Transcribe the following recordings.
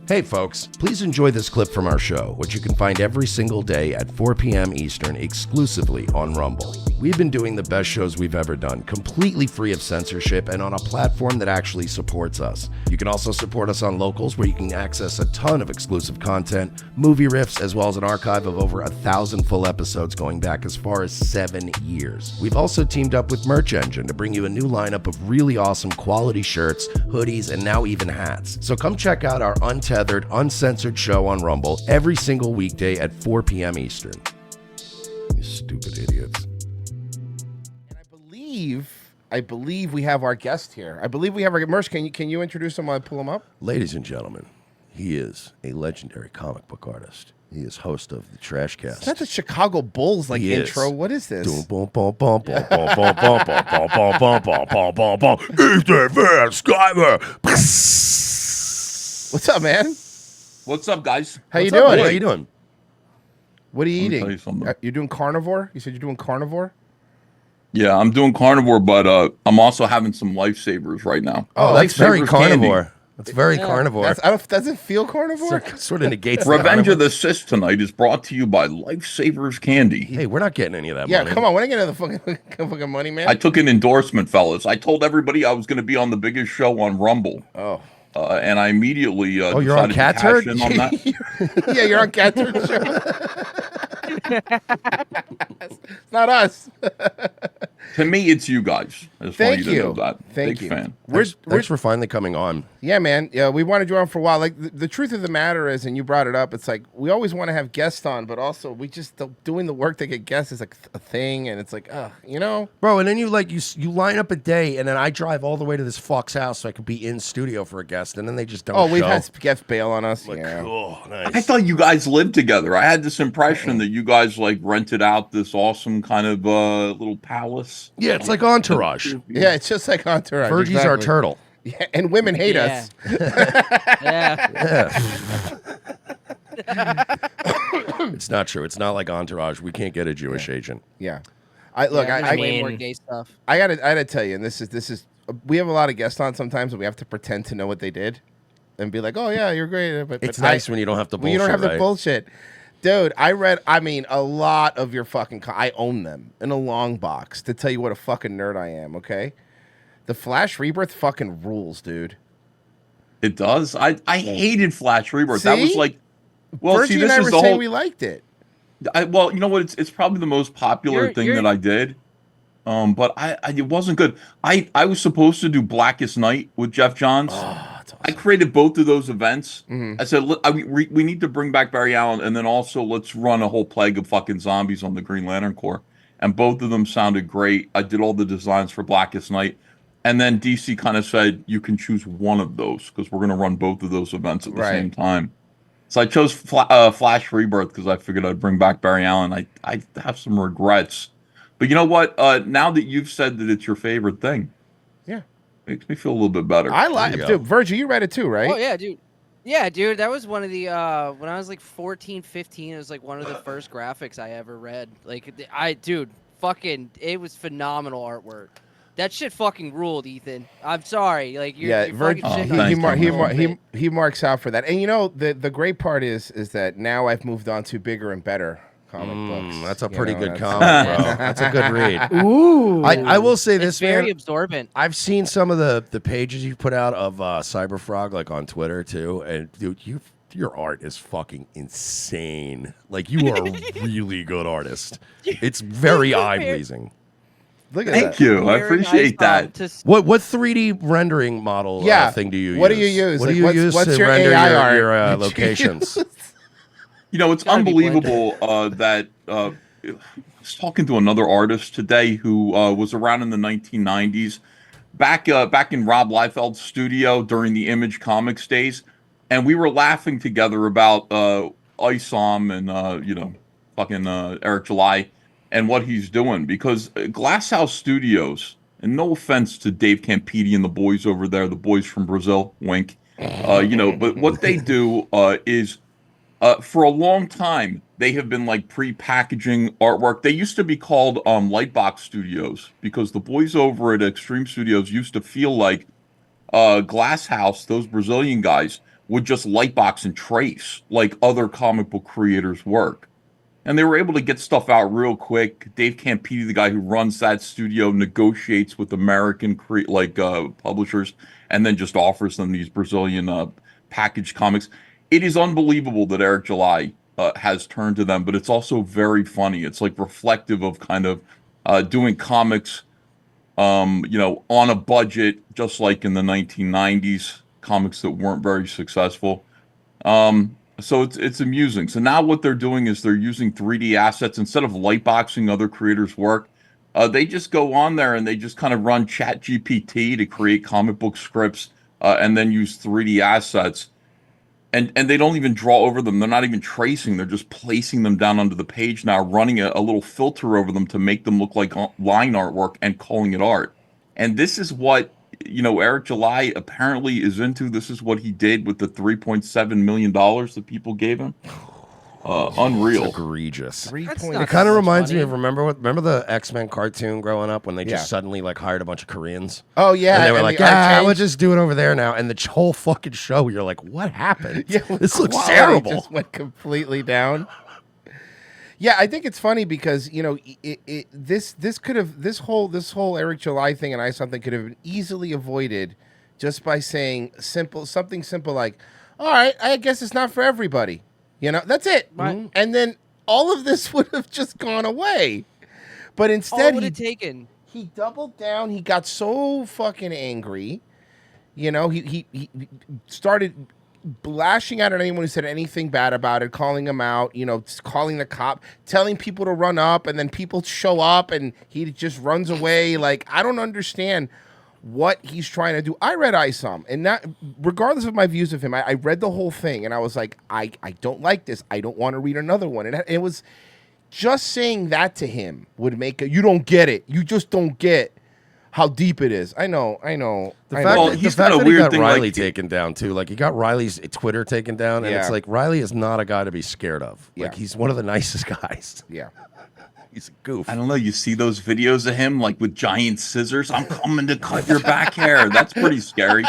Hey folks, please enjoy this clip from our show, which you can find every single day at 4 p.m. Eastern exclusively on Rumble. We've been doing the best shows we've ever done, completely free of censorship and on a platform that actually supports us. You can also support us on Locals, where you can access a ton of exclusive content, movie riffs, as well as an archive of over 1,000 full episodes going back as far as 7 years. We've also teamed up with Merch Engine to bring you a new lineup of really awesome quality shirts, hoodies, and now even hats. So come check out our untethered, uncensored show on Rumble every single weekday at 4 p.m. Eastern. You stupid idiots. And I believe we have our guest here. I believe we have our Merch. Can you introduce him while I pull him up? Ladies and gentlemen, he is a legendary comic book artist. He is host of the Trash Cast. Is that the Chicago Bulls intro? What is this? He's the van Sciver. What's up, man? What's up, guys? How you doing? How you doing? What are you Let me eating? tell you something. You're doing carnivore? You said you're doing carnivore? Yeah, I'm doing carnivore, but I'm also having some lifesavers right now. Oh, that's very Lifesavers carnivore. candy. That's very carnivore. Doesn't feel carnivore? Sort of negates the Revenge carnivore. of the Sith tonight is brought to you by Lifesavers Candy. Hey, we're not getting any of that Yeah, money. come on. When I get the fucking money, man? I took an endorsement, fellas. I told everybody I was going to be on the biggest show on Rumble. Oh. And I immediately you're on decided Cat to cash Turd? in on that. Yeah, you're on Cat Turd Show. It's not us. To me, it's you guys. I just Thank want you to know that. Thank Big you. fan. Thanks for finally coming on. Yeah, man. Yeah, we wanted you on for a while. Like the truth of the matter is, and you brought it up, it's like we always want to have guests on, but also we just doing the work to get guests is like a thing, and it's like, you know, Bro, and then you line up a day, and then I drive all the way to this fuck's house so I could be in studio for a guest, and then they just don't show. Oh, we've had guests bail on us. Like, Yeah. oh, nice. I thought you guys lived together. I had this impression that you guys rented out this awesome kind of little palace. Yeah, it's like Entourage. Yeah, it's just like Entourage. Virgie's our exactly. turtle. Yeah, and women hate us. Yeah. It's not true. It's not like Entourage. We can't get a Jewish agent. Yeah. I I way more gay stuff. I gotta tell you, and this is we have a lot of guests on sometimes, and we have to pretend to know what they did, and be like, oh yeah, you're great. But It's nice when you don't have to bullshit. when you don't have right? the bullshit. Dude, I read, a lot of your fucking, I own them in a long box to tell you what a fucking nerd I am, okay? The Flash Rebirth fucking rules, dude. It does. I hated Flash Rebirth. See? That was Virgie this and I is were the saying whole. we liked it. Well, you know what? It's probably the most popular thing that I did. But I it wasn't good. I was supposed to do Blackest Night with Jeff Johns. Oh, that's awesome. I created both of those events. Mhm. I said we need to bring back Barry Allen, and then also let's run a whole plague of fucking zombies on the Green Lantern Corps. And both of them sounded great. I did all the designs for Blackest Night. And then DC kind of said, you can choose one of those because we're going to run both of those events at the same time. So I chose Flash Rebirth because I figured I'd bring back Barry Allen. I have some regrets. But you know what? Now that you've said that it's your favorite thing, yeah, makes me feel a little bit better. I like it. Dude, Virgie, you read it too, right? Oh, yeah, dude. Yeah, dude, that was one of the, when I was like 14, 15, it was like one of the first graphics I ever read. Dude, fucking, it was phenomenal artwork. That shit fucking ruled, Ethan. I'm sorry. You're Virgie, fucking shitting on he marks out for that. And you know, the great part is that now I've moved on to bigger and better comic books. That's a pretty good that's- comic, bro. That's a good read. Ooh. I will say this, It's very man. absorbent. I've seen some of the pages you put out of Cyberfrog, on Twitter too, and dude, your art is fucking insane. You are a really good artist. It's very eye pleasing. Look at Thank you. I appreciate that. What 3D rendering model thing do you use? What do you use? What do you use what's to your render AI art? your locations? It's unbelievable that I was talking to another artist today who was around in the 1990s, back in Rob Liefeld's studio during the Image Comics days, and we were laughing together about Isom and fucking Eric July and what he's doing, because Glasshouse Studios, and no offense to Dave Campiti and the boys over there, the boys from Brazil, wink, but what they do is for a long time they have been pre-packaging artwork. They used to be called Lightbox Studios because the boys over at Extreme Studios used to feel like Glasshouse, those Brazilian guys, would just lightbox and trace like other comic book creators' work. And they were able to get stuff out real quick. Dave Campiti, the guy who runs that studio, negotiates with American publishers and then just offers them these Brazilian packaged comics. It is unbelievable that Eric July has turned to them, but it's also very funny. It's like reflective of kind of doing comics, on a budget, just like in the 1990s, comics that weren't very successful. So it's amusing. So now what they're doing is they're using 3D assets instead of lightboxing other creators' work. They just go on there and they just kind of run Chat GPT to create comic book scripts and then use 3D assets. And they don't even draw over them. They're not even tracing. They're just placing them down onto the page now, running a little filter over them to make them look like line artwork and calling it art. And this is what Eric July apparently is into. This is what he did with the $3.7 million that people gave him. Unreal. It's egregious. It It kind of reminds me of remember the X-Men cartoon growing up when they just suddenly hired a bunch of Koreans? Oh yeah, and they were and like, the art yeah, changed. we'll just do it over there now. And the whole fucking show, you're like, what happened? Yeah, this looks quality terrible. Just went completely down. Yeah, I think it's funny because this whole Eric July thing and something could have been easily avoided just by saying something simple like, all right, I guess it's not for everybody. That's it. Right. And then all of this would have just gone away. But instead, he doubled down. He got so fucking angry. He started lashing out at anyone who said anything bad about it, calling him out, calling the cop, telling people to run up, and then people show up and he just runs away. Like, I don't understand what he's trying to do. I read ISOM, and not regardless of my views of him, I read the whole thing, and I was like, I don't like this. I don't want to read another one. And it was just saying that to him would make you don't get it. You just don't get how deep it is. I know. The fact that he's he weird got thing, Riley taken down too. Like, he got Riley's Twitter taken down, and Yeah. it's like Riley is not a guy to be scared of. Like, he's one of the nicest guys. Yeah. He's a goof. I don't know. You see those videos of him with giant scissors? I'm coming to cut your back hair. That's pretty scary.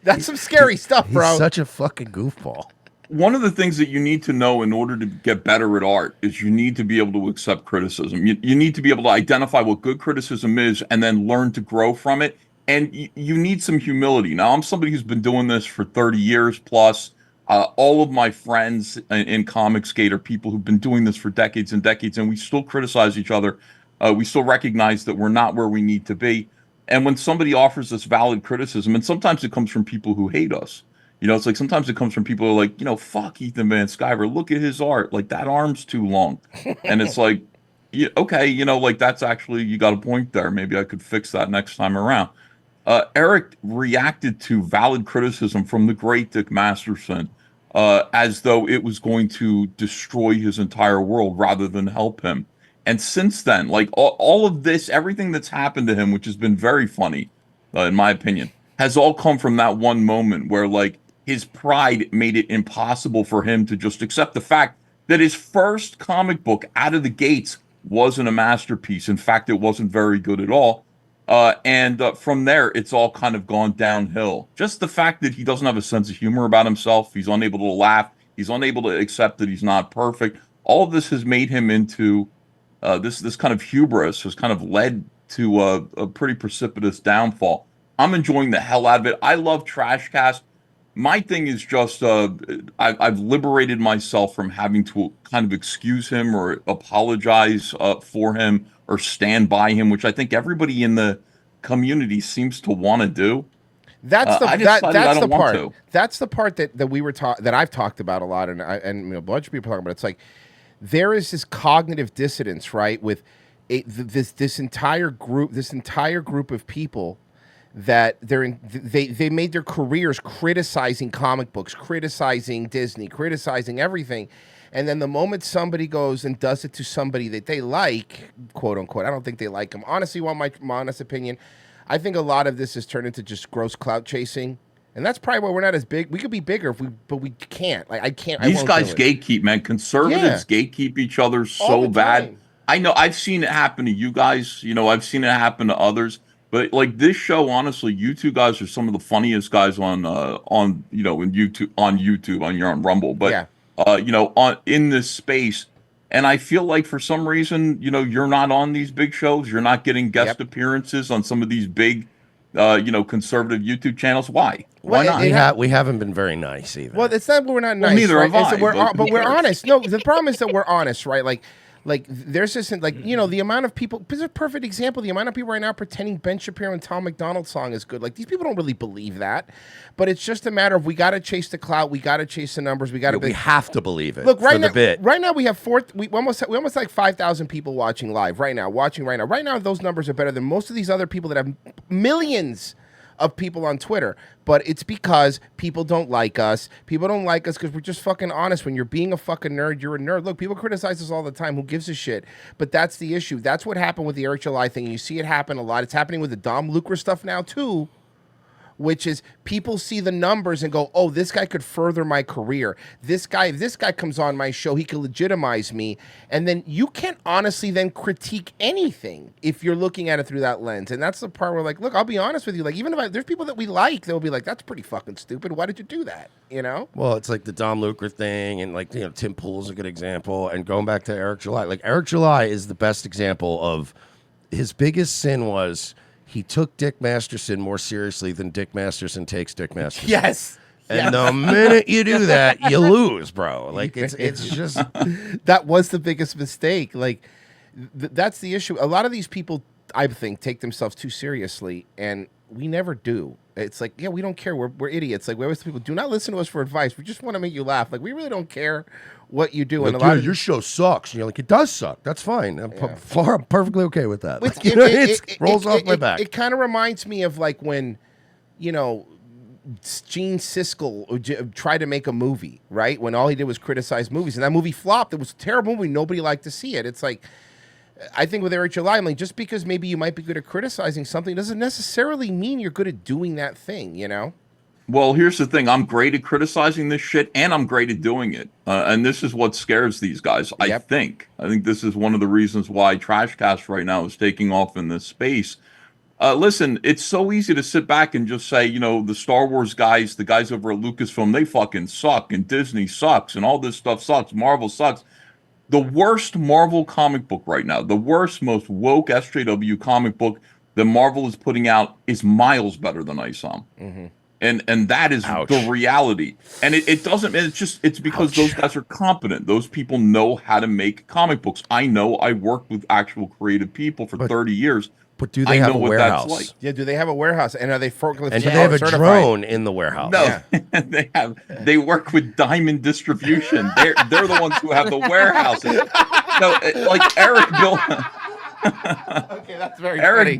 That's some scary stuff, bro. He's such a fucking goofball. One of the things that you need to know in order to get better at art is you need to be able to accept criticism. You need to be able to identify what good criticism is and then learn to grow from it. And you need some humility. Now, I'm somebody who's been doing this for 30 years plus. All of my friends in Comicsgate are people who've been doing this for decades and decades, and we still criticize each other. We still recognize that we're not where we need to be. And when somebody offers us valid criticism, and sometimes it comes from people who hate us, it's like sometimes it comes from people who are like, fuck Ethan Van Sciver, look at his art, like that arm's too long. And it's like, yeah, okay, that's actually, you got a point there. Maybe I could fix that next time around. Eric reacted to valid criticism from the great Dick Masterson as though it was going to destroy his entire world rather than help him. And since then, all of this, everything that's happened to him, which has been very funny, in my opinion, has all come from that one moment where his pride made it impossible for him to just accept the fact that his first comic book out of the gates wasn't a masterpiece. In fact, it wasn't very good at all. And from there, it's all kind of gone downhill. Just the fact that he doesn't have a sense of humor about himself, he's unable to laugh, he's unable to accept that he's not perfect. All of this has made him into this kind of hubris, has kind of led to a pretty precipitous downfall. I'm enjoying the hell out of it. I love Trashcast. My thing is just I've liberated myself from having to kind of excuse him or apologize for him or stand by him, which I think everybody in the community seems to want to do. That's the that's the part. That's the part that we were that I've talked about a lot, and a bunch of people talking about. It's like there is this cognitive dissonance, right, with this entire group of people that they made their careers criticizing comic books, criticizing Disney, criticizing everything. And then the moment somebody goes and does it to somebody that they like, quote unquote, I don't think they like them. Honestly, my honest opinion, I think a lot of this has turned into just gross clout chasing. And that's probably why we're not as big. We could be bigger but we can't. I can't. These guys gatekeep, man. Conservatives gatekeep each other so bad. I know. I've seen it happen to you guys. I've seen it happen to others. But like this show, honestly, you two guys are some of the funniest guys on in YouTube on you're on Rumble, but Yeah. On in this space. And I feel like for some reason, you're not on these big shows. You're not getting guest appearances on some of these big, conservative YouTube channels. Why? Why not? We haven't been very nice either. Well, it's not we're not nice. Neither right? have I. But we're honest. No, the problem is that we're honest, right? Like there's this the amount of people. This is a perfect example. The amount of people right now pretending Ben Shapiro and Tom McDonald's song is good. Like these people don't really believe that, but it's just a matter of we got to chase the clout. We got to chase the numbers. We got to. We have to believe it. Look right now. Right now we have we almost like 5,000 people watching live right now. Right now those numbers are better than most of these other people that have millions of people on Twitter, but it's because people don't like us. People don't like us because we're just fucking honest. When you're being a fucking nerd, you're a nerd. Look, people criticize us all the time. Who gives a shit? But that's the issue. That's what happened with the Eric July thing. You see it happen a lot. It's happening with the Dom Lucre stuff now too, which is people see the numbers and go, oh, this guy could further my career. This guy comes on my show. He can legitimize me. And then you can't honestly then critique anything if you're looking at it through that lens. And that's the part where like, look, I'll be honest with you. Like, even if there's people that we like, they'll be like, that's pretty fucking stupid. Why did you do that? Well, it's like the Dom Lucre thing. And like, Tim Pool's a good example. And going back to Eric July, like Eric July is the best example of his biggest sin was he took Dick Masterson more seriously than Dick Masterson takes Dick Masterson. Yes. And the minute you do that, you lose, bro. Like it's just that was the biggest mistake. Like that's the issue. A lot of these people, I think, take themselves too seriously, and we never do. It's like, yeah, we don't care. We're idiots. Like we always tell people, do not listen to us for advice. We just want to make you laugh. Like we really don't care what you do. Like, and a lot of your show sucks. And you're like, it does suck. That's fine. I'm perfectly okay with that. Like, it rolls off my back. It kind of reminds me of like when, Gene Siskel tried to make a movie, right? When all he did was criticize movies, and that movie flopped. It was a terrible movie. Nobody liked to see it. It's like, I think with Eric July, I'm like, just because maybe you might be good at criticizing something doesn't necessarily mean you're good at doing that thing, Well, here's the thing. I'm great at criticizing this shit, and I'm great at doing it. And this is what scares these guys, I think. I think this is one of the reasons why Trashcast right now is taking off in this space. Listen, it's so easy to sit back and just say, the Star Wars guys, the guys over at Lucasfilm, they fucking suck, and Disney sucks, and all this stuff sucks, Marvel sucks. The worst Marvel comic book right now, the worst, most woke SJW comic book that Marvel is putting out is miles better than ISOM. Mm-hmm. And that is the reality. And it's because those guys are competent. Those people know how to make comic books. I know. I worked with actual creative people for 30 years. But do they have a warehouse? Like. Yeah, do they have a warehouse? And are they forklift? And do they have a drone in the warehouse? No, yeah. They work with Diamond Distribution. They're the ones who have the warehouses. No, like Eric built. Okay, that's very funny.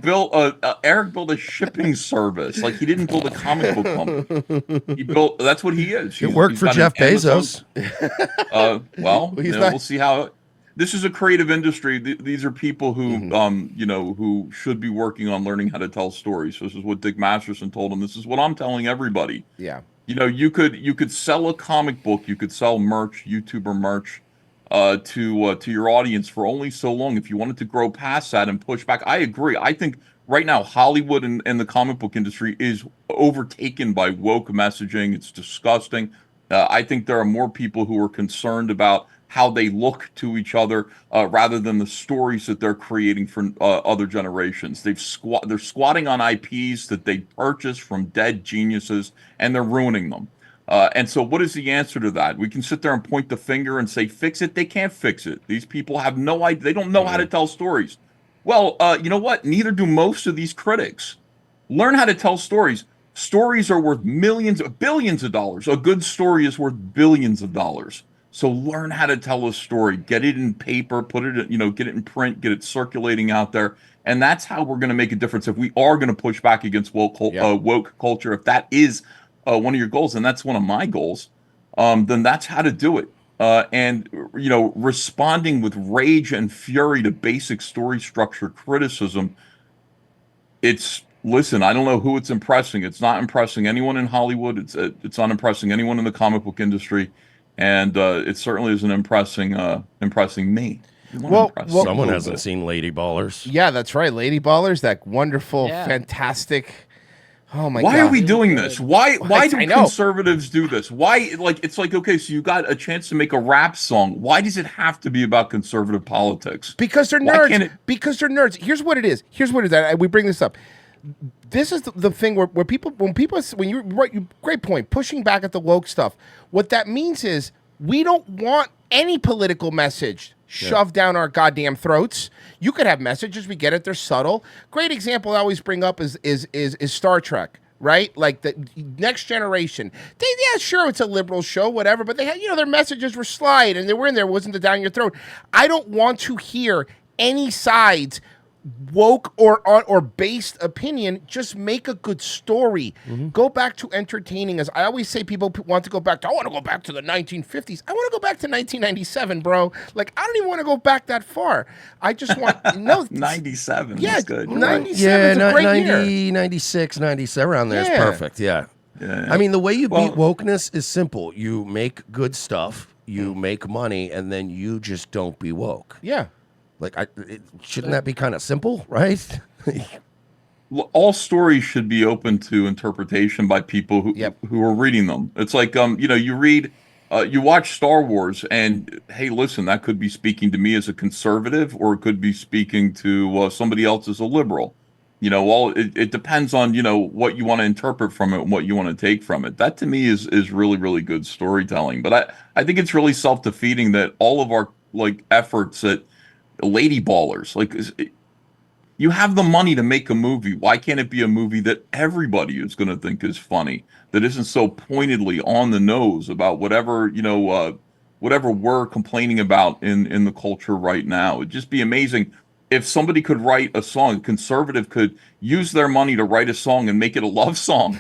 Eric built a shipping service. Like he didn't build a comic book company. He built. That's what he is. It worked for Jeff Bezos. We'll see how. This is a creative industry. These are people who, who should be working on learning how to tell stories. This is what Dick Masterson told him. This is what I'm telling everybody. Yeah. You could sell a comic book. You could sell merch, YouTuber merch, to your audience for only so long. If you wanted to grow past that and push back, I agree. I think right now Hollywood and the comic book industry is overtaken by woke messaging. It's disgusting. I think there are more people who are concerned about how they look to each other rather than the stories that they're creating for other generations. They're squatting on IPs that they purchased from dead geniuses, and they're ruining them. And so what is the answer to that? We can sit there and point the finger and say, fix it. They can't fix it. These people have no idea. They don't know how to tell stories. Well, you know what? Neither do most of these critics. Learn how to tell stories. Stories are worth billions of dollars. A good story is worth billions of dollars. So learn how to tell a story, get it in paper, get it in print, get it circulating out there. And that's how we're going to make a difference. If we are going to push back against woke culture, if that is one of your goals, and that's one of my goals, then that's how to do it. And responding with rage and fury to basic story structure criticism, listen, I don't know who it's impressing. It's not impressing anyone in Hollywood. It's not impressing anyone in the comic book industry. And it certainly isn't impressing me. Well, someone hasn't seen Lady Ballers. Yeah, that's right. Lady Ballers, that wonderful, fantastic. Oh my God! Why are we doing this? Why do conservatives do this? Why, like, it's like, okay, so you got a chance to make a rap song. Why does it have to be about conservative politics? Because they're nerds. Because they're nerds. Here's what it is. We bring this up. This is the thing where when you great point, pushing back at the woke stuff. What that means is we don't want any political message shoved down our goddamn throats. You could have messages. We get it. They're subtle. Great example I always bring up is Star Trek, right? Like the Next Generation. Sure, it's a liberal show, whatever, but they had, their messages were slight and they were in there. It wasn't the down your throat. I don't want to hear any sides, woke or based opinion. Just make a good story. Go back to entertaining us. I always say people want to go back to, I want to go back to the 1950s. I want to go back to 1997, bro. Like, I don't even want to go back that far. I just want 97. Yeah, that's good. 97 is a great year. 96, 97, around there is perfect. Yeah. I mean, the way you beat wokeness is simple. You make good stuff, you make money, and then you just don't be woke. Yeah. Like, shouldn't that be kind of simple, right? All stories should be open to interpretation by people who are reading them. It's like, you read, you watch Star Wars, and hey, listen, that could be speaking to me as a conservative, or it could be speaking to somebody else as a liberal. It depends on what you want to interpret from it and what you want to take from it. That to me is really, really good storytelling. But I think it's really self-defeating that all of our efforts at Lady Ballers, you have the money to make a movie. Why can't it be a movie that everybody is going to think is funny, that isn't so pointedly on the nose about whatever whatever we're complaining about in the culture right now? It'd just be amazing if somebody could write a song, a conservative could use their money to write a song and make it a love song.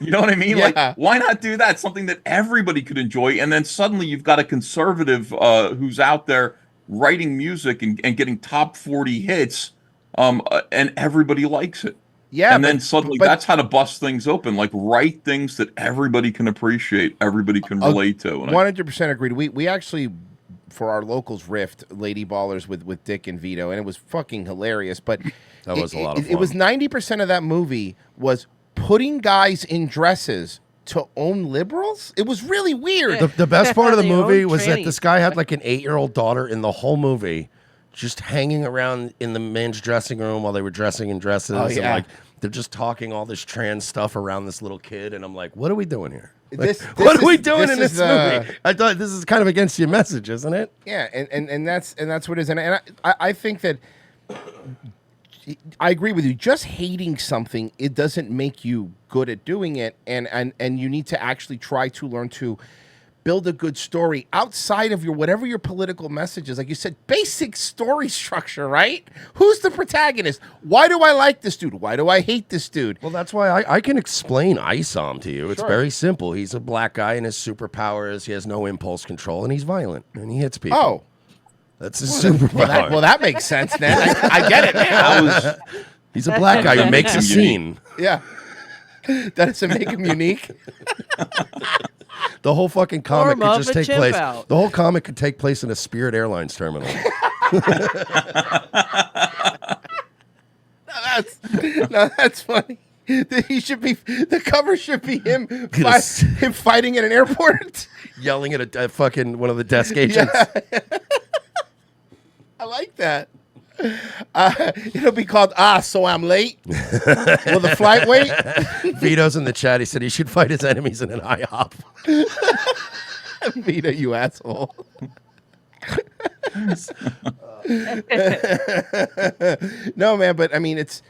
You know what I mean? Yeah. Like, why not do that? Something that everybody could enjoy, and then suddenly you've got a conservative who's out there writing music and getting top 40 hits, and everybody likes it. Yeah, and then suddenly that's how to bust things open. Like, write things that everybody can appreciate, everybody can relate to. 100% agreed. We actually, for our locals, riffed Lady Ballers with Dick and Vito, and it was fucking hilarious. But that was a lot of fun. It was 90% of that movie was putting guys in dresses to own liberals. It was really weird. The best part of the movie was that this guy had like an 8-year-old daughter in the whole movie, just hanging around in the men's dressing room while they were dressing in dresses. Oh, yeah. And they're just talking all this trans stuff around this little kid, and I'm like, what are we doing here? What are we doing in this movie? I thought this is kind of against your message, isn't it? Yeah, and that's what it is. And I think that I agree with you. Just hating something, it doesn't make you good at doing it, and you need to actually try to learn to build a good story outside of whatever your political message is. Like you said, basic story structure, right? Who's the protagonist? Why do I like this dude? Why do I hate this dude? Well, that's why I can explain ISOM to you. It's very simple. He's a black guy, and his superpower is he has no impulse control, and he's violent, and he hits people. Oh. That's his superpower. Well, that makes sense, man. I get it now. He's a black guy who makes a scene. Yeah. That doesn't make him unique. The whole fucking comic could just take place. The whole comic could take place in a Spirit Airlines terminal. That's funny. The cover should be him fighting in an airport, yelling at a fucking one of the desk agents. Yeah. I like that. It'll be called So I'm Late. Will the flight wait? Vito's in the chat. He said he should fight his enemies in an IHOP. Vito, you asshole. No, man, but I mean, it's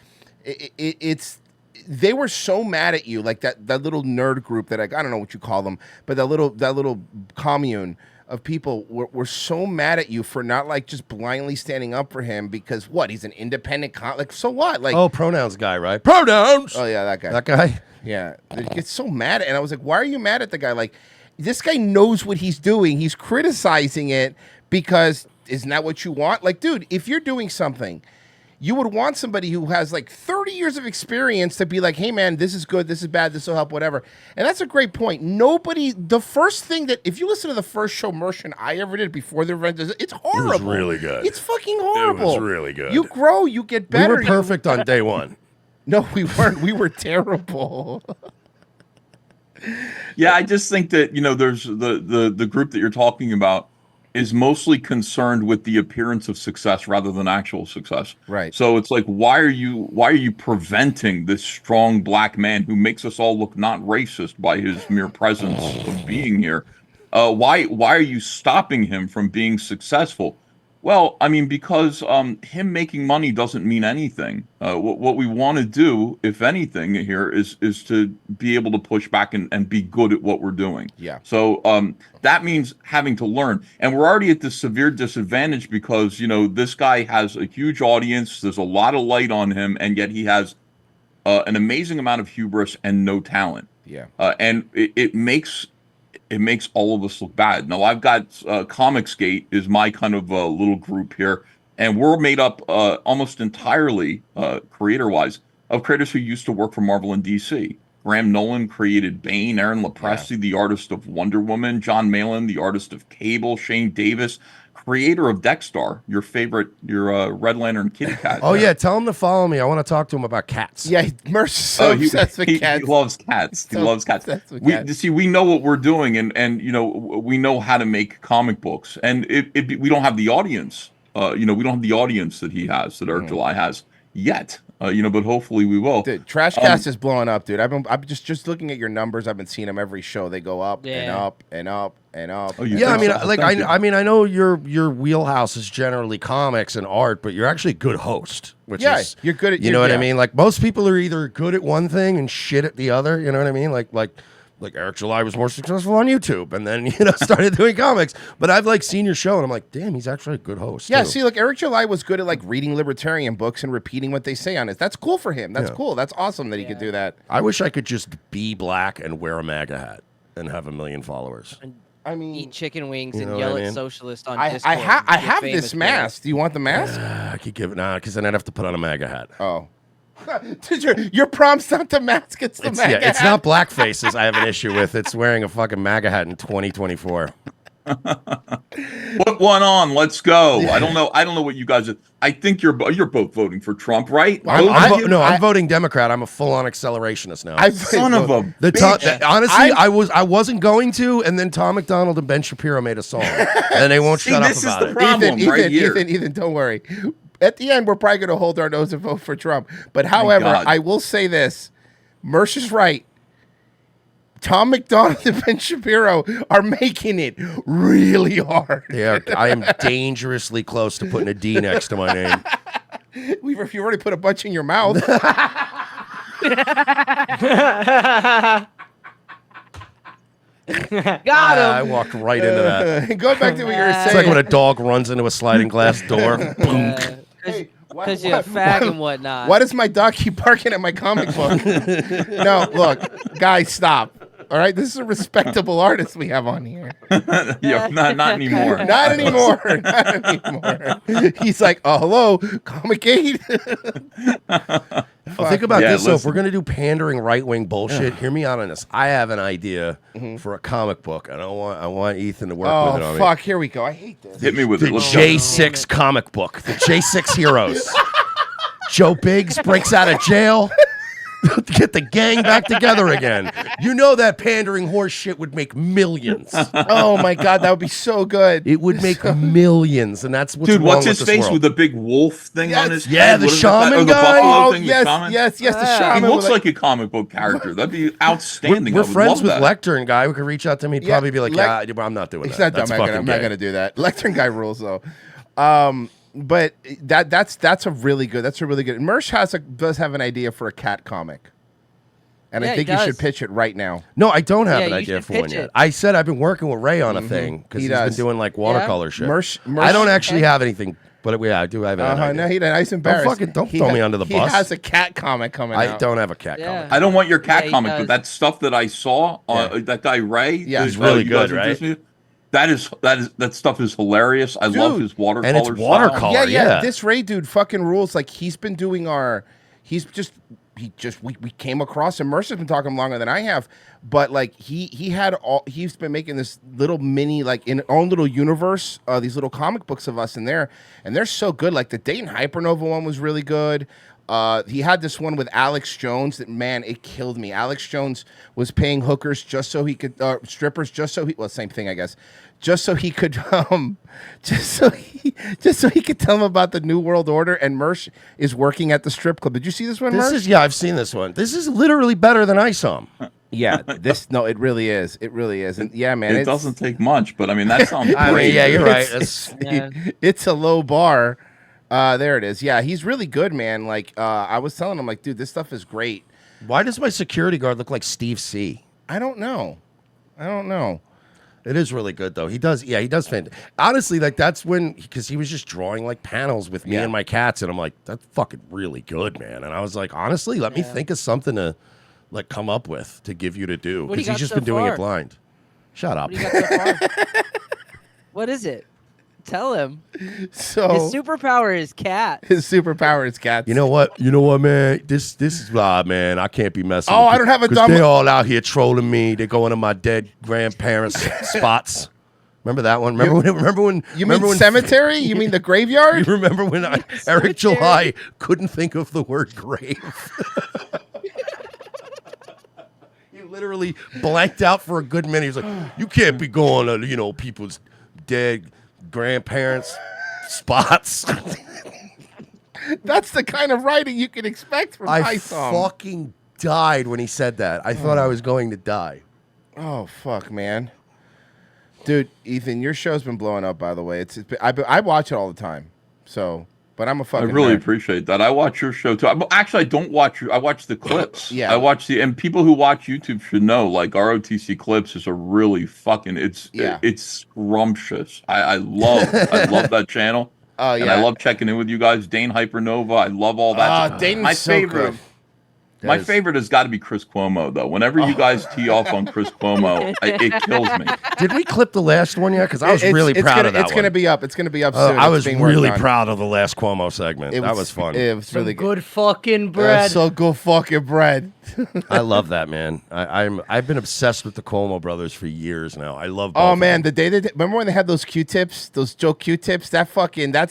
they were so mad at you, like that little nerd group that I don't know what you call them, but that little commune of people were so mad at you for not like just blindly standing up for him because he's an independent like, so what? Like, pronouns guy, right? Pronouns. Oh yeah, that guy. That guy. Yeah, they get so mad, and I was like, why are you mad at the guy? Like, this guy knows what he's doing. He's criticizing it because isn't that what you want? Like, dude, if you're doing something, you would want somebody who has like 30 years of experience to be like, hey man, this is good, this is bad, this will help, whatever. And that's a great point. The first thing that, if you listen to the first show Mersh and I ever did before the event, it's horrible. It was really good. It's fucking horrible. It was really good. You grow, you get better. We were perfect on day one. No, we weren't. We were terrible. Yeah, I just think that, there's the group that you're talking about is mostly concerned with the appearance of success rather than actual success. Right. So it's like, why are you preventing this strong black man who makes us all look not racist by his mere presence of being here? Why are you stopping him from being successful? Well, I mean, because him making money doesn't mean anything. What we want to do, if anything, here is to be able to push back and be good at what we're doing. Yeah. So that means having to learn, and we're already at this severe disadvantage because this guy has a huge audience. There's a lot of light on him, and yet he has an amazing amount of hubris and no talent. Yeah. And it makes all of us look bad. Now, I've got Comicsgate is my kind of little group here, and we're made up almost entirely, creator-wise, of creators who used to work for Marvel and DC. Graham Nolan created Bane, Aaron Lopresti, the artist of Wonder Woman, John Malin, the artist of Cable, Shane Davis, creator of Dexstar, your Red Lantern kitty cat. Oh, yeah, tell him to follow me. I want to talk to him about cats. Yeah, Mersh is so obsessed with cats. He loves cats. He loves cats. We know what we're doing, and we know how to make comic books, and we don't have the audience. We don't have the audience that he has, that Eric July has yet. But hopefully we will. Dude, Trashcast is blowing up, dude. I'm just looking at your numbers. I've been seeing them every show. They go up and up and up and up. Oh, yeah, I mean, I know your wheelhouse is generally comics and art, but you're actually a good host. Which is, you're good at. You know what I mean? Like most people are either good at one thing and shit at the other. You know what I mean? Like Eric July was more successful on YouTube, and then started doing comics. But I've seen your show, and I'm like, damn, he's actually a good host. Yeah, too. see, Eric July was good at reading libertarian books and repeating what they say on it. That's cool for him. That's cool. That's awesome that he could do that. I wish I could just be black and wear a MAGA hat and have 1 million followers. I mean, eat chicken wings and yell at socialists on Discord. I have this mask. Do you want the mask? I could give it because then I'd have to put on a MAGA hat. Oh. Your prompt's not the mask, it's the MAGA hat. It's not black faces I have an issue with. It's wearing a fucking MAGA hat in 2024. Put one on. Let's go. I don't know what you guys are. I think you're both voting for Trump, right? I'm voting Democrat. I'm a full-on accelerationist now. Son of a honestly, I wasn't going to, and then Tom McDonald and Ben Shapiro made a song, and they won't shut up about it. Problem Ethan, don't worry. At the end, we're probably going to hold our nose and vote for Trump. But however, I will say this. Mersh is right. Tom McDonald and Ben Shapiro are making it really hard. Yeah, I am dangerously close to putting a D next to my name. You've already put a bunch in your mouth. Got him. I walked right into that. Going back to what you were saying. It's like when a dog runs into a sliding glass door. Boom. Because you're a fag and whatnot. Why does my dog keep barking at my comic book? No, look, guys, stop. All right, this is a respectable artist we have on here. Yeah, not anymore. Not anymore. Not anymore. He's like, oh, hello, Comic 8. Think about this, though. If we're going to do pandering right-wing bullshit, hear me out on this. I have an idea for a comic book, and I want Ethan to work with it on me. Oh, fuck, here we go. I hate this. Hit me with it. The J6 comic book. The J6 Heroes. Joe Biggs breaks out of jail. Get the gang back together again. You know that pandering horse shit would make millions. Oh my god, that would be so good. It would make millions, and that's what's dude. Wrong What's with his face world. with the big wolf thing on his head? The shaman the guy. buffalo thing, yes, the shaman. He looks like a comic book character. That'd be outstanding. We're friends with Lectern guy. We could reach out to him. He'd probably be like, I'm not doing that. I'm not gonna do that. Lectern guy rules though. But that's a really good. Mersh does have an idea for a cat comic. And I think you should pitch it right now. No, I don't have an idea for one yet. I said I've been working with Ray on a thing because he's been doing watercolor shit. I don't actually have anything, but I do have an idea. No, he's embarrassed. Don't throw me under the bus. He has a cat comic coming out. I don't have a cat comic. I don't want your cat comic, but that stuff that I saw, that guy Ray, is really good, right? That stuff is hilarious. I love his watercolor. And it's watercolor. Yeah, yeah. This Ray dude fucking rules. Like he's been doing we came across him. Mercer's been talking longer than I have, but like he's been making this little mini, like in own little universe, these little comic books of us in there, and they're so good. Like the Dayton Hypernova one was really good. He had this one with Alex Jones that, man, it killed me. Alex Jones was paying hookers just so he could, strippers just so he, well, same thing, I guess, just so he could, just so he could tell them about the New World Order. And Mersh is working at the strip club. Did you see this one, Mersh? Yeah, I've seen this one. This is literally better than I saw him. Yeah, no, it really is. It really is. And yeah, man, it doesn't take much, but I mean, that sounds great. I mean, yeah, you're right. It's a low bar. There it is. Yeah, he's really good, man. Like, I was telling him, like, dude, this stuff is great. Why does my security guard look like Steve C? I don't know. It is really good, though. He does fantastic. Honestly, like, that's when, because he was just drawing, like, panels with me and my cats, and I'm like, that's fucking really good, man. And I was like, honestly, let me think of something to, like, come up with to give you to do. Because he's just been doing it blind. Shut up. What, so what is it? Tell him. So his superpower is cat. His superpower is cats. You know what, man? This is man. I can't be messing. Oh, I don't have a dumb. They're all out here trolling me. They're going to my dead grandparents' spots. Remember that one? Remember when? You mean cemetery? You mean the graveyard? You remember when Eric July couldn't think of the word grave? He literally blanked out for a good minute. He was like, "You can't be going to people's dead grandparents' spots." That's the kind of writing you can expect from I fucking died when he said that. I thought I was going to die. Oh fuck, man, dude, Ethan, your show's been blowing up. By the way, I watch it all the time. So, but I'm a fucking. I really nerd. appreciate that. I watch your show too. Actually, I don't watch. I watch the clips. Yeah, I watch and people who watch YouTube should know. Like ROTC clips is a really fucking. It's scrumptious. I love that channel. Oh yeah, and I love checking in with you guys. Dane Hypernova. I love all that. Dane's my so favorite. Good. My favorite has got to be Chris Cuomo, though. Whenever you guys tee off on Chris Cuomo, it kills me. Did we clip the last one yet? Because I was really proud of that one. It's going to be up. It's going to be up soon. I was really proud of the last Cuomo segment. That was fun. It was really good fucking bread. So good fucking bread. I love that, man. I've been obsessed with the Cuomo brothers for years now. I love both Oh, man. The day remember when they had those Q-tips, those joke Q-tips? That's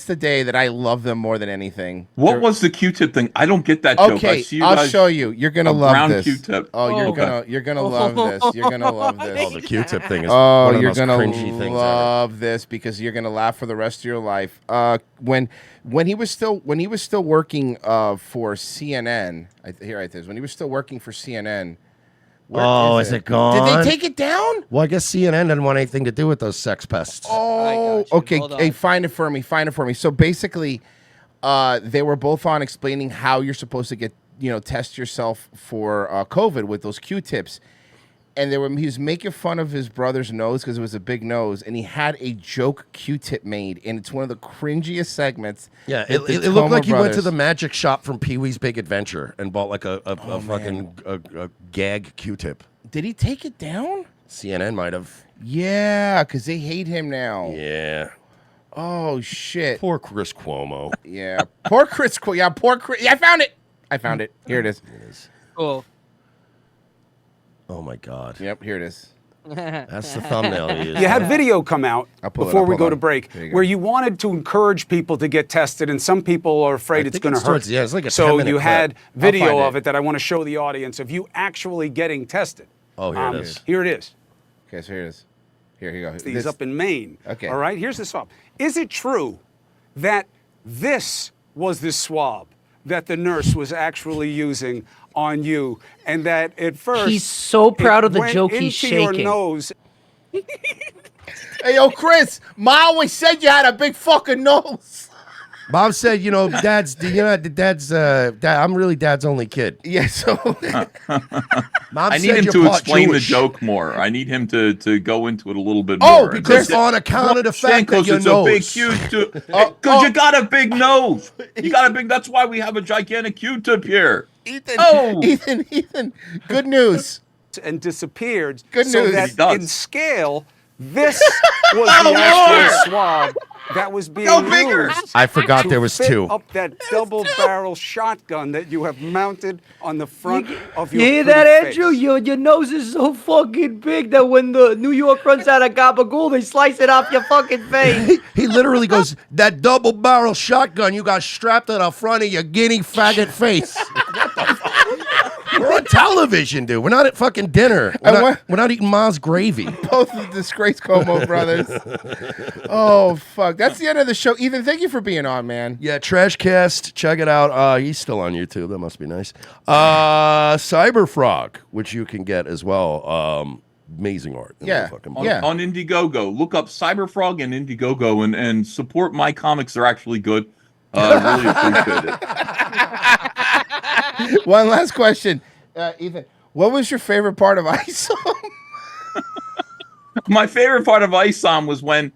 the day that I love them more than anything. What was the Q-tip thing? I don't get that joke. Okay, I'll show you. You're gonna love this. Q-tip. Oh, you're gonna love this. You're gonna love this. Oh, the Q-tip thing is one of the you're most gonna cringy things love this because you're gonna laugh for the rest of your life. When he was still working for CNN, here it is. When he was still working for CNN. Is it gone? Did they take it down? Well, I guess CNN didn't want anything to do with those sex pests. Oh, okay. Hey, find it for me. So basically, they were both on explaining how you're supposed to get, test yourself for COVID with those Q-tips. And he was making fun of his brother's nose because it was a big nose, and he had a joke Q-tip made, and it's one of the cringiest segments. Yeah, it looked like he went to the magic shop from Pee-wee's Big Adventure and bought like a fucking gag Q-tip. Did he take it down? CNN might have. Yeah, because they hate him now. Yeah. Oh shit. Poor Chris Cuomo. Yeah. Poor Chris. Yeah, poor Chris. Yeah, I found it. Here it is. Cool. Oh my God. Yep, here it is. That's the thumbnail he used. You had video come out before we go to break where you wanted to encourage people to get tested, and some people are afraid it's going to hurt. Yeah, it's like a so 10-minute you had clip. video of it that I want to show the audience of you actually getting tested. Oh, here it is. Here it is. Okay, so here it is. Here you go. He's up in Maine. Okay. All right, here's the swab. Is it true that this was the swab that the nurse was actually using on you, and that at first he's so proud of the joke he's shaking. Your nose. Hey, yo, Chris, Ma always said you had a big fucking nose. Mom said, Dad's I'm really Dad's only kid. Yeah, so Mom I need him to explain the joke more. I need him to go into it a little bit more. Oh, because on account of the fact that your nose. Because you got a big nose. You got a big. That's why we have a gigantic Q-tip here. Ethan, good news. And disappeared. Good so news. that in scale, This was the actual swab that was being used. I forgot there was fit two. Up that double-barrel shotgun that you have mounted on the front of your You hear that, Andrew? Your nose is so fucking big that when the New York runs out of gabagool, they slice it off your fucking face. He literally goes, that double barrel shotgun you got strapped to the front of your guinea faggot face. What the fuck? We're on television, dude. We're not at fucking dinner. We're not eating Ma's gravy. Both the disgraced Cuomo brothers. Oh, fuck. That's the end of the show. Ethan, thank you for being on, man. Yeah, Trashcast. Check it out. He's still on YouTube. That must be nice. Cyber Frog, which you can get as well. Amazing art. Yeah. On Indiegogo. Look up Cyberfrog and Indiegogo and support my comics. They're actually good. Really appreciate it. One last question. Ethan, what was your favorite part of ISOM? My favorite part of ISOM was when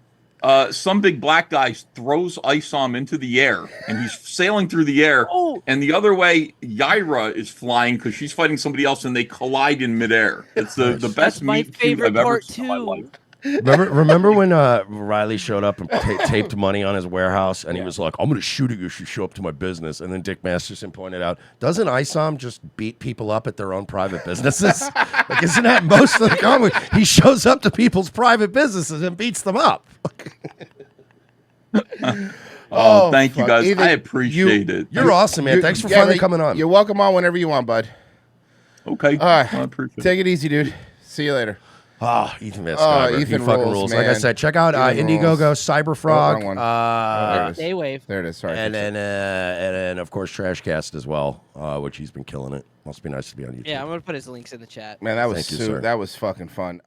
some big black guy throws ISOM into the air, and he's sailing through the air, and the other way, Yaira is flying because she's fighting somebody else, and they collide in midair. It's the best meme I've ever seen in my life. Remember when Riley showed up and taped money on his warehouse, and he was like, "I'm going to shoot at you if you show up to my business." And then Dick Masterson pointed out, "Doesn't ISOM just beat people up at their own private businesses? Like, isn't that most of the comic? He shows up to people's private businesses and beats them up." Thank you guys. I appreciate it. You're awesome, man. Thanks for finally coming on. You're welcome on whenever you want, bud. Okay. All right. I appreciate Take it easy, dude. See you later. Ethan Van Ethan he fucking rules. Like I said, check out Indiegogo, Cyberfrog, Daywave. There it is. Sorry. and then of course Trashcast as well, which he's been killing it. Must be nice to be on YouTube. Yeah, I'm gonna put his links in the chat. Man, that was Thank you, sir. that was fucking fun.